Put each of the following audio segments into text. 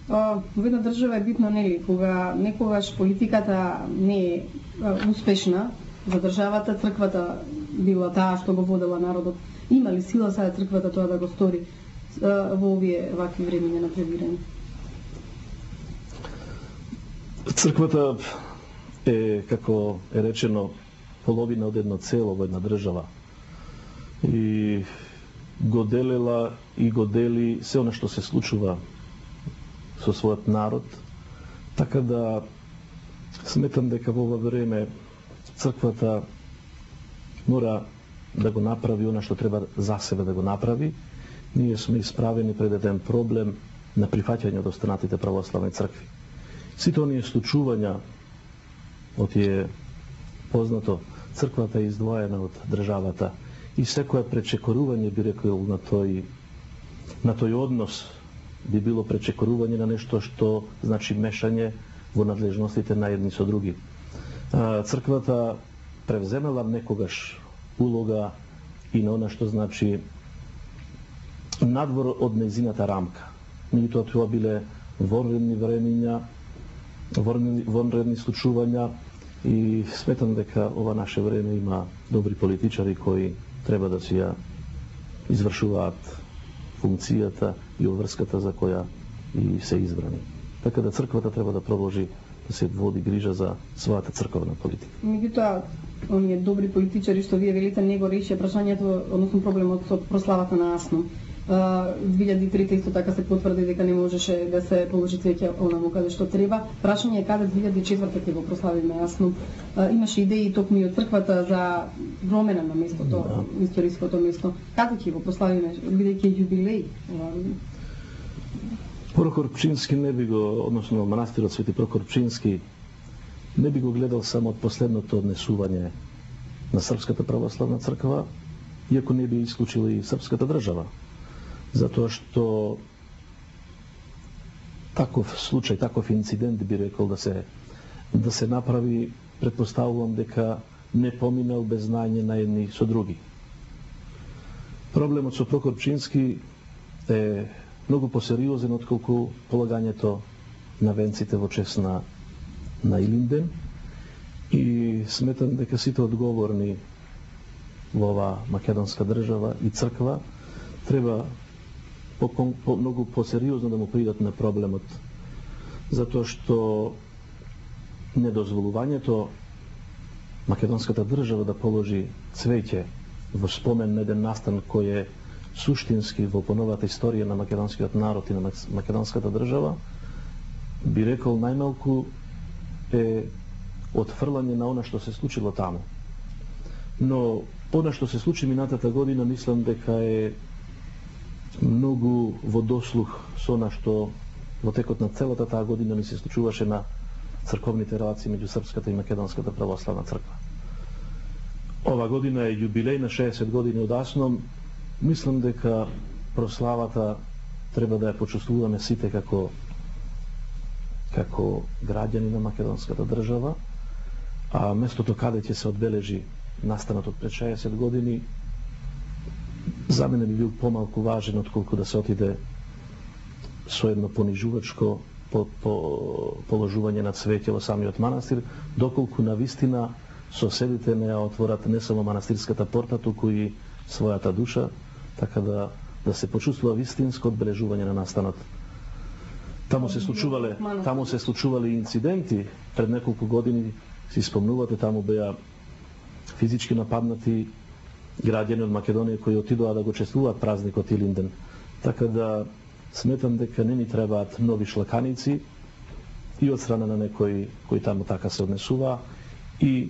Во една држава е битно, нели, кога некогаш политиката не е успешна за државата, црквата била таа што го водела народот. Има ли сила сега црквата тоа да го стори во овие вакви времиња на пребирање? Црквата е, како е речено, половина од едно цело во една држава. И го делела и го дели се она што се случува со својот народ, така да сметам дека во ова време црквата мора да го направи она што треба за себе да го направи. Ние сме исправени пред еден проблем на прифаќање од останатите православни цркви. Сите оние случувања, од е познато, црквата е издвоена од државата и секоја пречекорување, би рекол, на тој однос би било пречекорување на нешто што значи мешање во надлежностите на едни со други. Црквата превземела некогаш улога и на она што значи надвор од нејзината рамка. Меѓутоа тоа биле вонредни времиња, вонредни случувања и сметам дека ова наше време има добри политичари кои треба да си ја извршуваат функцијата и обврската за која и се избрани. Така да црквата треба да продолжи да се води грижа за својата црковна политика. Меѓутоа, оние добри политичари што вие велите не го решија прашањето, односно проблемот со прославата на Аснум. 2003 исто така се потврди дека не можеше да се положи цвеќе онаму каде што треба. Прашање е каде 2004 ќе го прославиме Аснум. Имаше идеи токму и од црквата за промена на местото, историското место. Каде ќе го прославиме, бидејќи јубилеј? Прокор Пчински не би го, односно манастирот Свети Прокор Пчински не би го гледал само од последното однесување на Српската православна црква, иако не би исклучила и српската држава. Затоа што таков случај, таков инцидент би рекол да се направи, предпоставувам дека не поминал без знаење на едни со други. Проблемот со Прокор Пчински е многу посериозен отколку полагањето на венците во чест на Илинден и сметам дека сите одговорни во оваа македонска држава и црква треба многу посериозно да му придат на проблемот, затоа што недозволувањето македонската држава да положи цвеќе во спомен на еден настан кој е суштински во поновата историја на македонскиот народ и на македонската држава, би рекол најмалку е отфрлање на она што се случило таму. Но она што се случи минатата година, мислам дека е многу во дослух со она што во текот на целата таа година ми се случуваше на црковните релации меѓу Српската и Македонската православна црква. Ова година е јубилеј на 60 години од Аснум. Мислам дека прославата треба да ја почувствуваме сите како граѓани на македонската држава, а местото каде ќе се одбележи настанот од пред 60 години за мене би бил помалку важен отколку да се отиде со едно понижувачко положување на цвеќе во самиот манастир, доколку навистина соседите не ја отворат не само манастирската порта, туку и својата душа, така да се почувствува вистинско одбележување на настанот. Таму се случувале инциденти пред неколку години, си спомнувате, таму беа физички нападнати граѓани од Македонија кои отидоа да го чествуваат празникот Илинден. Така да сметам дека не ни требаат нови шлаканици и од страна на некои кои таму така се однесува и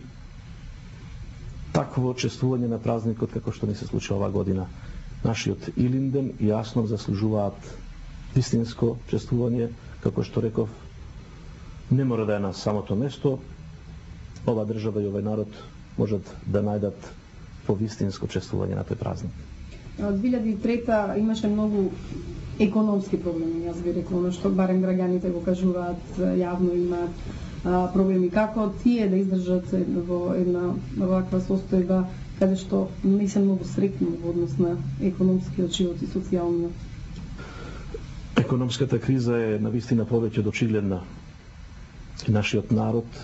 такво чествување на празникот како што ни се случи ова година. Нашиот Илинден и Аснум заслужуваат вистинско чествување, како што реков, не мора да е на самото место. Ова држава и овој народ можат да најдат повистинско чествување на тој празник. Од 2003 имаше многу економски проблеми, јас би рекла, што барем граѓаните го кажуваат, јавно имаат проблеми. Како тие да издржат во една ваква состојба, каде што не се многу среќни во однос на економскиот живот и социјалниот? Економската криза е навистина повеќе од очигледна. Нашиот народ,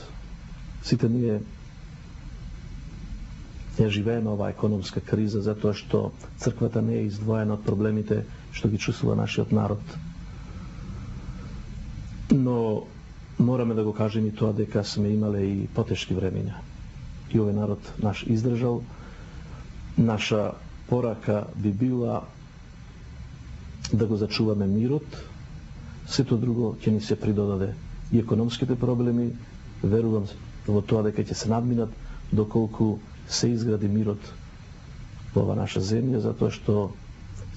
сите ние ја живееме оваа економска криза затоа што црквата не е издвоена од проблемите што ги чувствува нашиот народ. Но мораме да го кажем и тоа дека сме имале и потешки времења. И овој народ наш издржал. Наша порака би била да го зачуваме мирот, сето друго ќе ни се придодаде. И економските проблеми, верувам во тоа дека ќе се надминат доколку се изгради мирот во ова наша земја, затоа што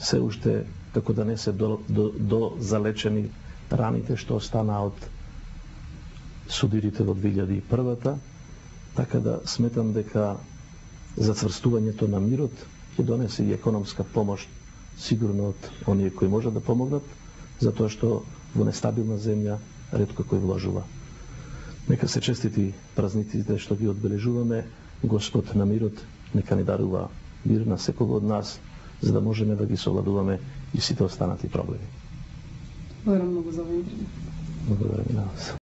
се уште како да не се до залечени раните што останаа од судирите во 2001-та, така да сметам дека зацврстувањето на мирот ќе донесе и економска помош сигурно од оние кои можат да помогнат, затоа што во нестабилна земја ретко кој вложува. Нека се честити празниците што ги одбележуваме. Господ на мирот нека ни дарува мир на секого од нас, за да можеме да ги совладуваме и сите останати проблеми. Благодарам многу за овој интервју. Благодарам и на вас.